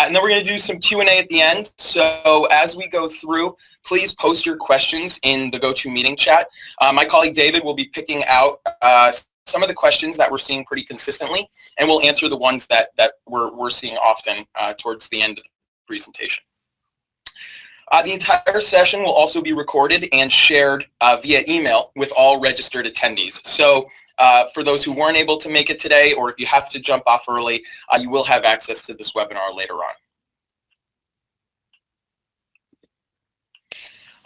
And then we're going to do some Q&A at the end. So as we go through, please post your questions in the GoToMeeting chat. My colleague David will be picking out some of the questions that we're seeing pretty consistently, and we'll answer the ones that we're seeing often towards the end of the presentation. The entire session will also be recorded and shared via email with all registered attendees. So for those who weren't able to make it today, or if you have to jump off early, you will have access to this webinar later on.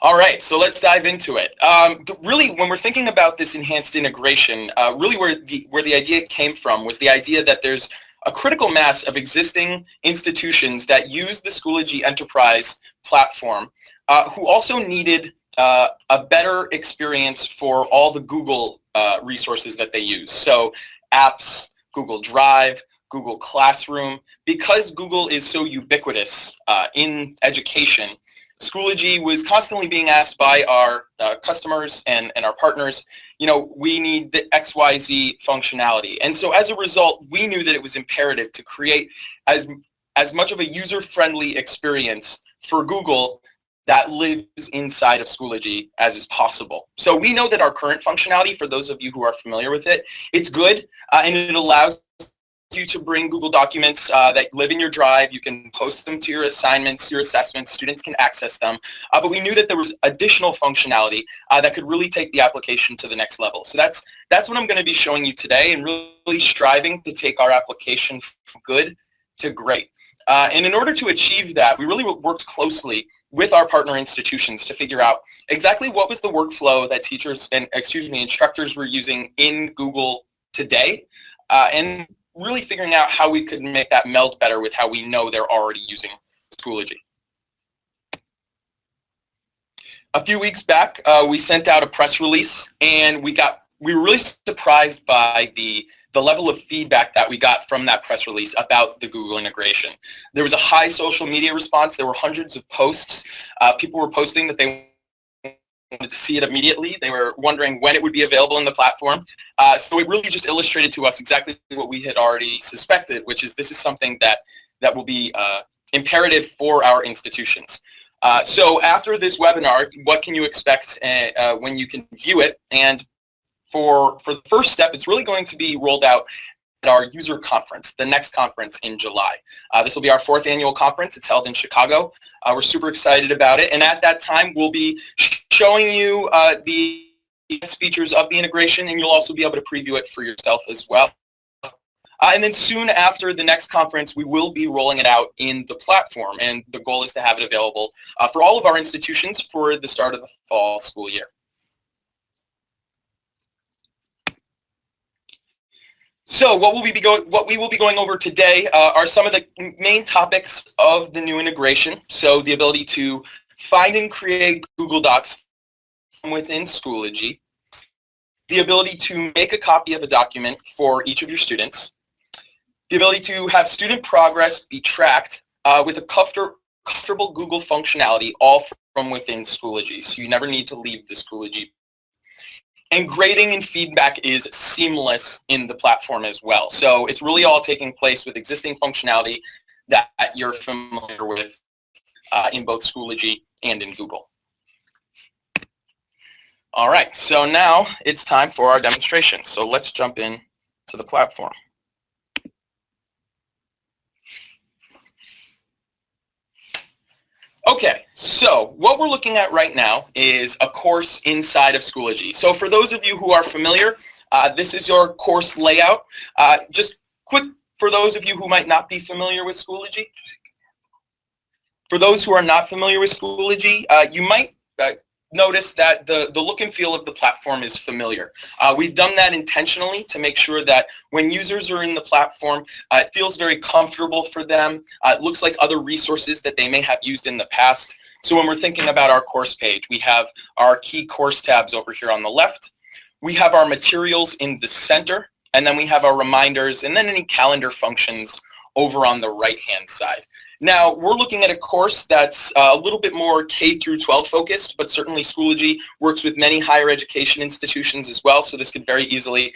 All right, so let's dive into it. Really, when we're thinking about this enhanced integration, really where the idea came from was the idea that there's a critical mass of existing institutions that use the Schoology Enterprise platform who also needed a better experience for all the Google resources that they use. So apps, Google Drive, Google Classroom. Because Google is so ubiquitous in education, Schoology was constantly being asked by our customers and our partners, you know, we need the XYZ functionality. And so as a result, we knew that it was imperative to create as much of a user-friendly experience for Google that lives inside of Schoology as is possible. So we know that our current functionality, for those of you who are familiar with it, it's good and it allows you to bring Google documents that live in your Drive. You can post them to your assignments, your assessments. Students can access them. But we knew that there was additional functionality that could really take the application to the next level. So that's what I'm going to be showing you today, and really striving to take our application from good to great. And in order to achieve that, we really worked closely with our partner institutions to figure out exactly what was the workflow that teachers and instructors were using in Google today, and really figuring out how we could make that meld better with how we know they're already using Schoology. A few weeks back, we sent out a press release, and we were really surprised by the level of feedback that we got from that press release about the Google integration. There was a high social media response. There were hundreds of posts. People were posting that they wanted to see it immediately. They were wondering when it would be available in the platform. So it really just illustrated to us exactly what we had already suspected, which is this is something that will be imperative for our institutions. So after this webinar, what can you expect when you can view it? And for the first step, it's really going to be rolled out at our user conference, the next conference in July. This will be our 4th annual conference. It's held in Chicago. We're super excited about it. And at that time, we'll be showing you the features of the integration, and you'll also be able to preview it for yourself as well. And then soon after the next conference, we will be rolling it out in the platform, and the goal is to have it available for all of our institutions for the start of the fall school year. So what we will be going over today are some of the main topics of the new integration. So the ability to find and create Google Docs within Schoology, the ability to make a copy of a document for each of your students, the ability to have student progress be tracked with a comfortable Google functionality all from within Schoology. So you never need to leave the Schoology. And grading and feedback is seamless in the platform as well. So it's really all taking place with existing functionality that you're familiar with in both Schoology and in Google. All right, so now it's time for our demonstration. So let's jump in to the platform. Okay, so what we're looking at right now is a course inside of Schoology. So for those of you who are familiar, this is your course layout. Just quick, for those of you who might not be familiar with Schoology, for those who are not familiar with Schoology, you might notice that the look and feel of the platform is familiar. We've done that intentionally to make sure that when users are in the platform, it feels very comfortable for them. It looks like other resources that they may have used in the past. So when we're thinking about our course page, we have our key course tabs over here on the left. We have our materials in the center, and then we have our reminders, and then any calendar functions over on the right-hand side. Now, we're looking at a course that's a little bit more K through 12 focused, but certainly Schoology works with many higher education institutions as well, so this could very easily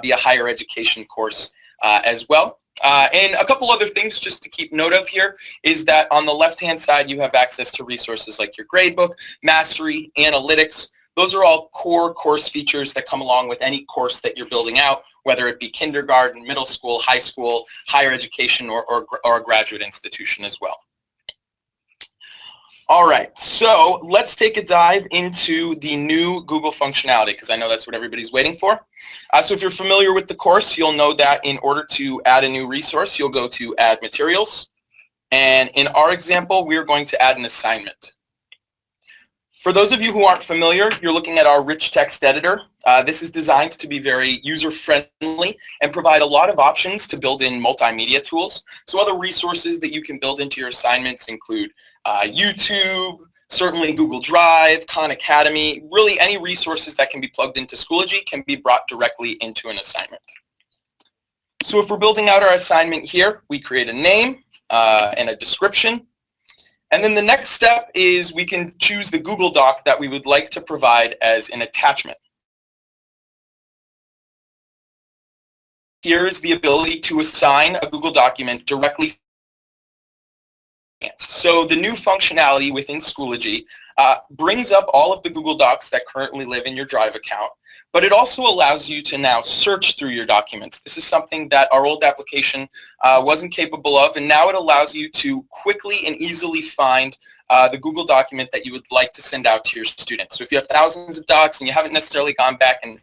be a higher education course as well. And a couple other things just to keep note of here is that on the left-hand side, you have access to resources like your gradebook, mastery, analytics. Those are all core course features that come along with any course that you're building out, whether it be kindergarten, middle school, high school, higher education, or a graduate institution as well. All right, so let's take a dive into the new Google functionality, because I know that's what everybody's waiting for. So if you're familiar with the course, you'll know that in order to add a new resource, you'll go to Add Materials. And in our example, we're going to add an assignment. For those of you who aren't familiar, you're looking at our rich text editor. This is designed to be very user-friendly and provide a lot of options to build in multimedia tools. So other resources that you can build into your assignments include YouTube, certainly Google Drive, Khan Academy. Really any resources that can be plugged into Schoology can be brought directly into an assignment. So if we're building out our assignment here, we create a name and a description. And then the next step is we can choose the Google Doc that we would like to provide as an attachment. Here's the ability to assign a Google document directly. So the new functionality within Schoology brings up all of the Google Docs that currently live in your Drive account, but it also allows you to now search through your documents. This is something that our old application wasn't capable of, and now it allows you to quickly and easily find the Google document that you would like to send out to your students. So if you have thousands of docs and you haven't necessarily gone back and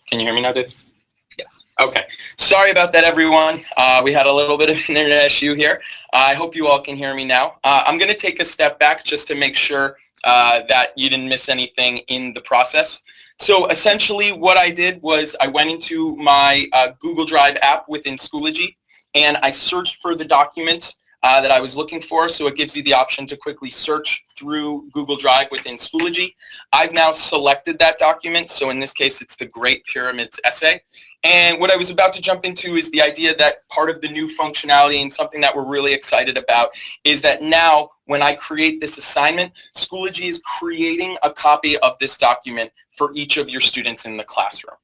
can you hear me now, Dave? Yes. Okay. Sorry about that, everyone. We had a little bit of an internet issue here. I hope you all can hear me now. I'm going to take a step back just to make sure that you didn't miss anything in the process. So essentially what I did was I went into my Google Drive app within Schoology, and I searched for the document that I was looking for. So it gives you the option to quickly search through Google Drive within Schoology. I've now selected that document. So in this case, it's the Great Pyramids essay. And what I was about to jump into is the idea that part of the new functionality and something that we're really excited about is that now when I create this assignment, Schoology is creating a copy of this document for each of your students in the classroom.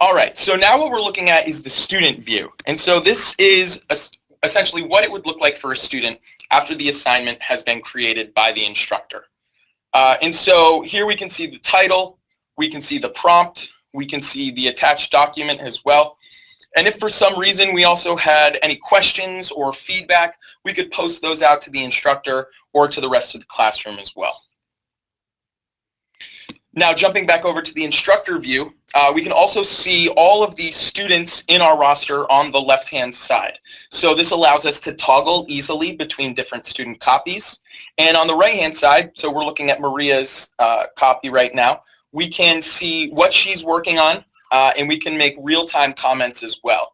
All right, so now what we're looking at is the student view. And so this is essentially what it would look like for a student after the assignment has been created by the instructor. And so here we can see the title, we can see the prompt, we can see the attached document as well. And if for some reason we also had any questions or feedback, we could post those out to the instructor or to the rest of the classroom as well. Now jumping back over to the instructor view, we can also see all of the students in our roster on the left-hand side. So this allows us to toggle easily between different student copies. And on the right-hand side, so we're looking at Maria's copy right now, we can see what she's working on, and we can make real-time comments as well.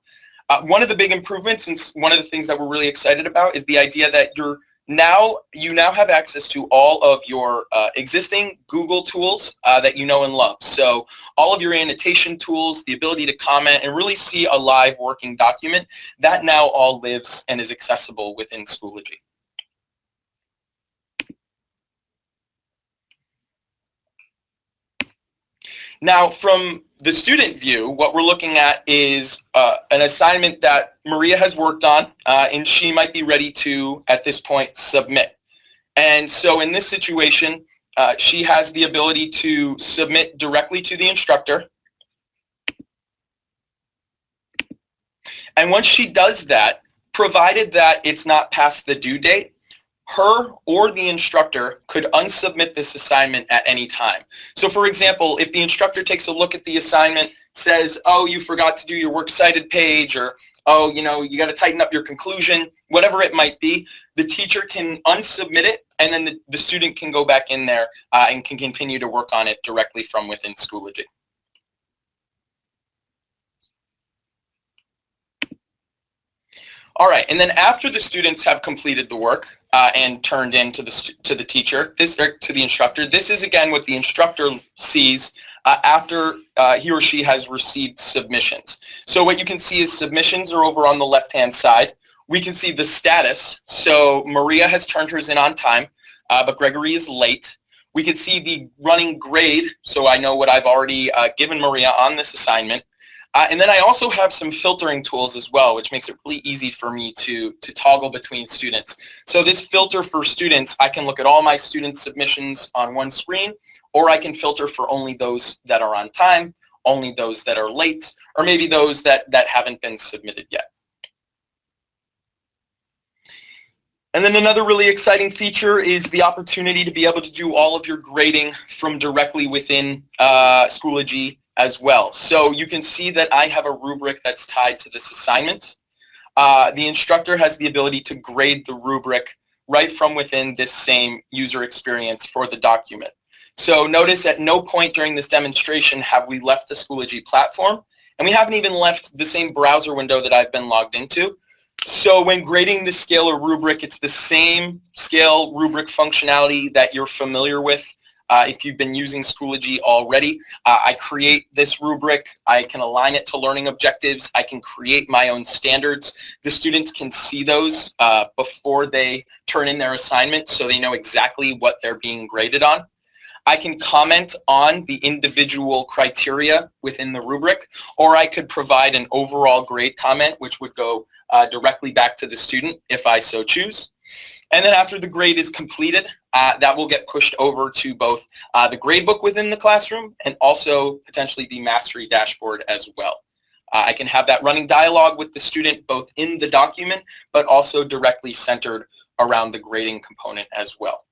One of the big improvements, and one of the things that we're really excited about, is the idea that you now have access to all of your existing Google tools that you know and love. So all of your annotation tools, the ability to comment and really see a live working document, that now all lives and is accessible within Schoology. Now, from the student view, what we're looking at is an assignment that Maria has worked on, and she might be ready to, at this point, submit. And so in this situation, she has the ability to submit directly to the instructor. And once she does that, provided that it's not past the due date, her or the instructor could unsubmit this assignment at any time. So for example, if the instructor takes a look at the assignment, says, oh, you forgot to do your works cited page, or oh, you got to tighten up your conclusion, whatever it might be, the teacher can unsubmit it and then the student can go back in there and can continue to work on it directly from within Schoology. All right, and then after the students have completed the work and turned in to the teacher, to the instructor, this is again what the instructor sees after he or she has received submissions. So what you can see is submissions are over on the left-hand side. We can see the status. So Maria has turned hers in on time, but Gregory is late. We can see the running grade, so I know what I've already given Maria on this assignment. And then I also have some filtering tools as well, which makes it really easy for me to toggle between students. So this filter for students, I can look at all my student submissions on one screen, or I can filter for only those that are on time, only those that are late, or maybe those that haven't been submitted yet. And then another really exciting feature is the opportunity to be able to do all of your grading from directly within Schoology as well. So you can see that I have a rubric that's tied to this assignment. The instructor has the ability to grade the rubric right from within this same user experience for the document. So notice at no point during this demonstration have we left the Schoology platform, and we haven't even left the same browser window that I've been logged into. So when grading the scale or rubric, it's the same scale rubric functionality that you're familiar with. If you've been using Schoology already, I create this rubric, I can align it to learning objectives, I can create my own standards. The students can see those before they turn in their assignment, so they know exactly what they're being graded on. I can comment on the individual criteria within the rubric, or I could provide an overall grade comment, which would go directly back to the student if I so choose. And then after the grade is completed, that will get pushed over to both the gradebook within the classroom and also potentially the mastery dashboard as well. I can have that running dialogue with the student both in the document, but also directly centered around the grading component as well.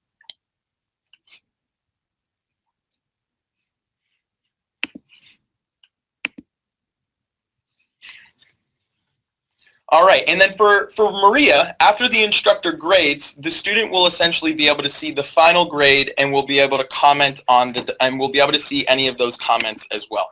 All right, and then for Maria, after the instructor grades, the student will essentially be able to see the final grade and will be able to comment on and will be able to see any of those comments as well.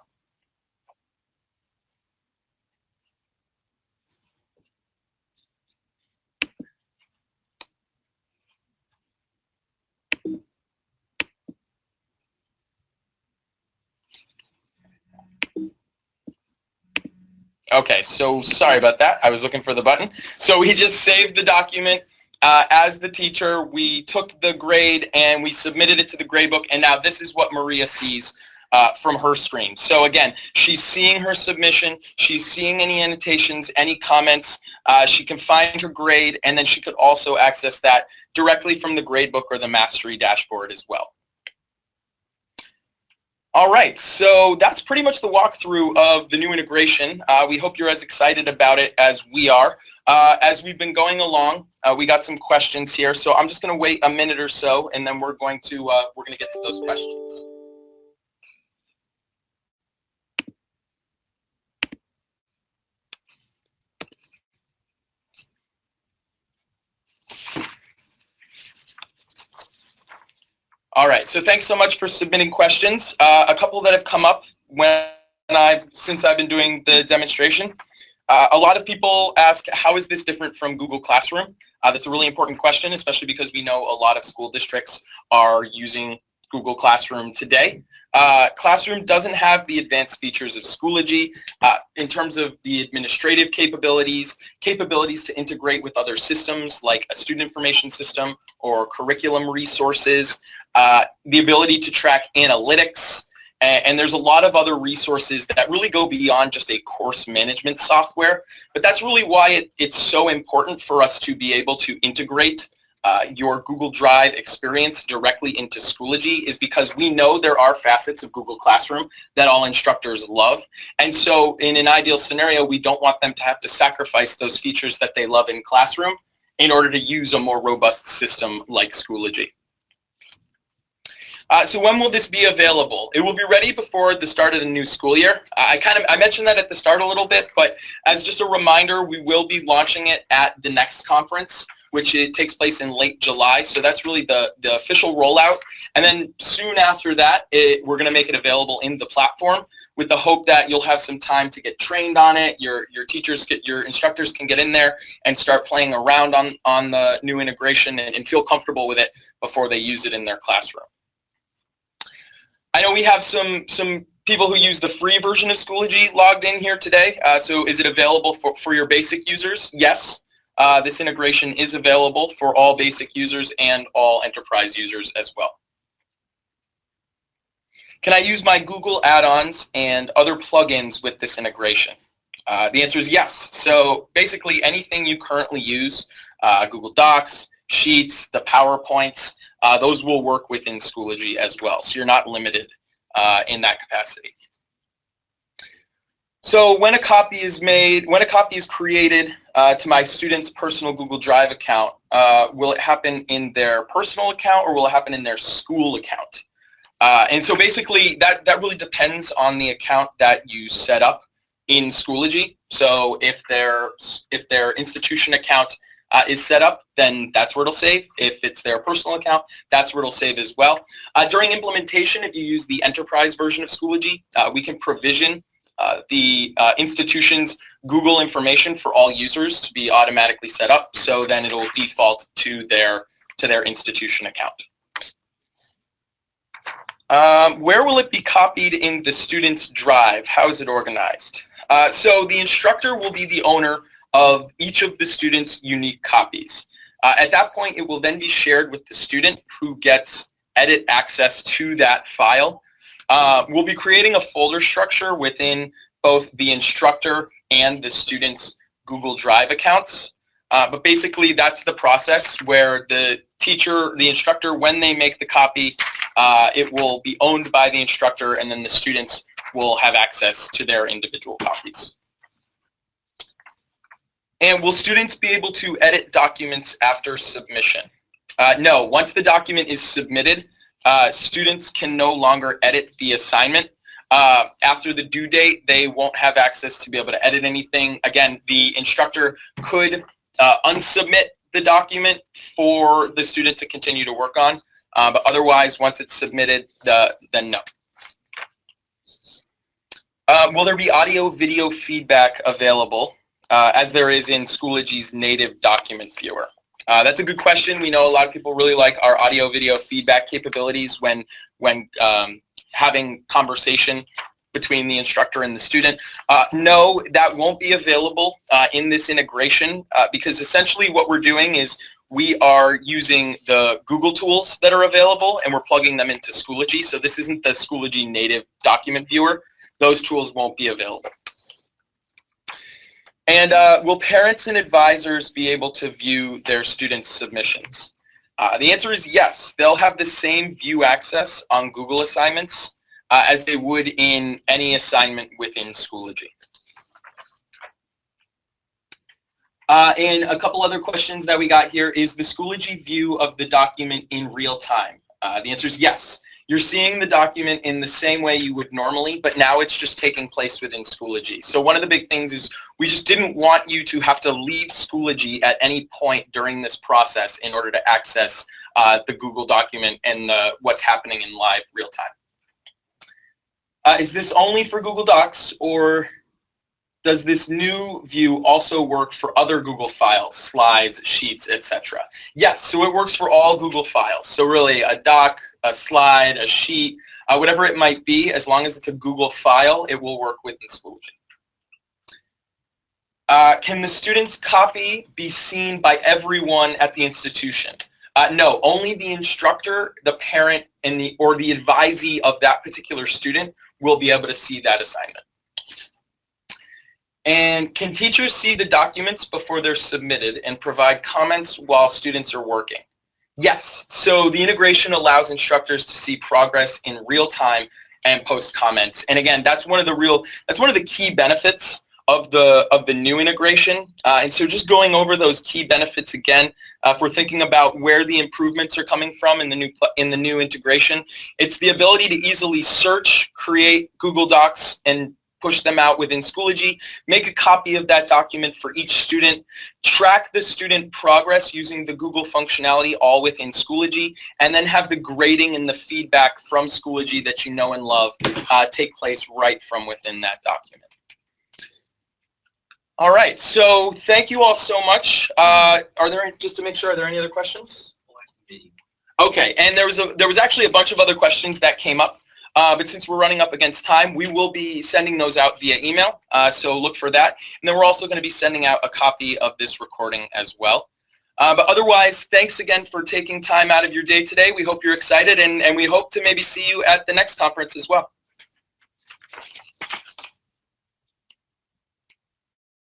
Okay, so sorry about that. I was looking for the button. So we just saved the document. As the teacher, we took the grade and we submitted it to the gradebook, and now this is what Maria sees from her screen. So again, she's seeing her submission, she's seeing any annotations, any comments, she can find her grade, and then she could also access that directly from the gradebook or the mastery dashboard as well. All right, so that's pretty much the walkthrough of the new integration. We hope you're as excited about it as we are. As we've been going along, we got some questions here, so I'm just going to wait a minute or so, and then we're going to get to those questions. All right, so thanks so much for submitting questions. A couple that have come up since I've been doing the demonstration. A lot of people ask, how is this different from Google Classroom? That's a really important question, especially because we know a lot of school districts are using Google Classroom today. Classroom doesn't have the advanced features of Schoology in terms of the administrative capabilities to integrate with other systems like a student information system or curriculum resources, the ability to track analytics, and there's a lot of other resources that really go beyond just a course management software. But that's really why it's so important for us to be able to integrate your Google Drive experience directly into Schoology, is because we know there are facets of Google Classroom that all instructors love. And so in an ideal scenario, we don't want them to have to sacrifice those features that they love in Classroom in order to use a more robust system like Schoology. So when will this be available? It will be ready before the start of the new school year. I mentioned that at the start a little bit, but as just a reminder, we will be launching it at the next conference. which it takes place in late July. So that's really the official rollout. And then soon after that, we're going to make it available in the platform with the hope that you'll have some time to get trained on it. Your instructors can get in there and start playing around on the new integration and feel comfortable with it before they use it in their classroom. I know we have some people who use the free version of Schoology logged in here today. So is it available for your basic users? Yes. This integration is available for all basic users and all enterprise users as well. Can I use my Google add-ons and other plugins with this integration? The answer is yes. So basically anything you currently use, Google Docs, Sheets, the PowerPoints, those will work within Schoology as well. So you're not limited in that capacity. So when a copy is made, when a copy is created to my student's personal Google Drive account, will it happen in their personal account or will it happen in their school account? And so basically that really depends on the account that you set up in Schoology. So if their institution account is set up, then that's where it'll save. If it's their personal account, that's where it'll save as well. During implementation, if you use the enterprise version of Schoology, we can provision the institution's Google information for all users to be automatically set up. So then it'll default to their institution account. Where will it be copied in the student's drive? How is it organized? So the instructor will be the owner of each of the student's unique copies. At that point, it will then be shared with the student who gets edit access to that file. We'll be creating a folder structure within both the instructor and the student's Google Drive accounts. But basically, that's the process where the instructor, when they make the copy, it will be owned by the instructor, and then the students will have access to their individual copies. And will students be able to edit documents after submission? No. Once the document is submitted, students can no longer edit the assignment. After the due date, they won't have access to be able to edit anything. Again, the instructor could unsubmit the document for the student to continue to work on, but otherwise, once it's submitted, then no. Will there be audio-video feedback available as there is in Schoology's native document viewer? That's a good question. We know a lot of people really like our audio-video feedback capabilities when having conversation between the instructor and the student. No, that won't be available in this integration because essentially what we're doing is we are using the Google tools that are available and we're plugging them into Schoology. So this isn't the Schoology native document viewer. Those tools won't be available. And will parents and advisors be able to view their students' submissions? The answer is yes. They'll have the same view access on Google assignments as they would in any assignment within Schoology. And a couple other questions that we got here. Is the Schoology view of the document in real time? The answer is yes. You're seeing the document in the same way you would normally, but now it's just taking place within Schoology. So one of the big things is we just didn't want you to have to leave Schoology at any point during this process in order to access the Google document and what's happening in live real time. Is this only for Google Docs, or does this new view also work for other Google files, slides, sheets, etc.? Yes, so it works for all Google files. So really a doc, a slide, a sheet, whatever it might be, as long as it's a Google file, it will work within Schoology. Can the student's copy be seen by everyone at the institution? No, only the instructor, the parent, and or the advisee of that particular student will be able to see that assignment. And can teachers see the documents before they're submitted and provide comments while students are working? Yes. So the integration allows instructors to see progress in real time and post comments. And again, that's one of the key benefits of the new integration. And so just going over those key benefits again, if we're thinking about where the improvements are coming from in the new integration, it's the ability to easily search, create Google Docs, and push them out within Schoology, make a copy of that document for each student, track the student progress using the Google functionality all within Schoology, and then have the grading and the feedback from Schoology that you know and love take place right from within that document. All right, so thank you all so much. Just to make sure, are there any other questions? Okay, and there was actually a bunch of other questions that came up, but since we're running up against time, we will be sending those out via email, so look for that. And then we're also going to be sending out a copy of this recording as well. But otherwise, thanks again for taking time out of your day today. We hope you're excited, and we hope to maybe see you at the next conference as well.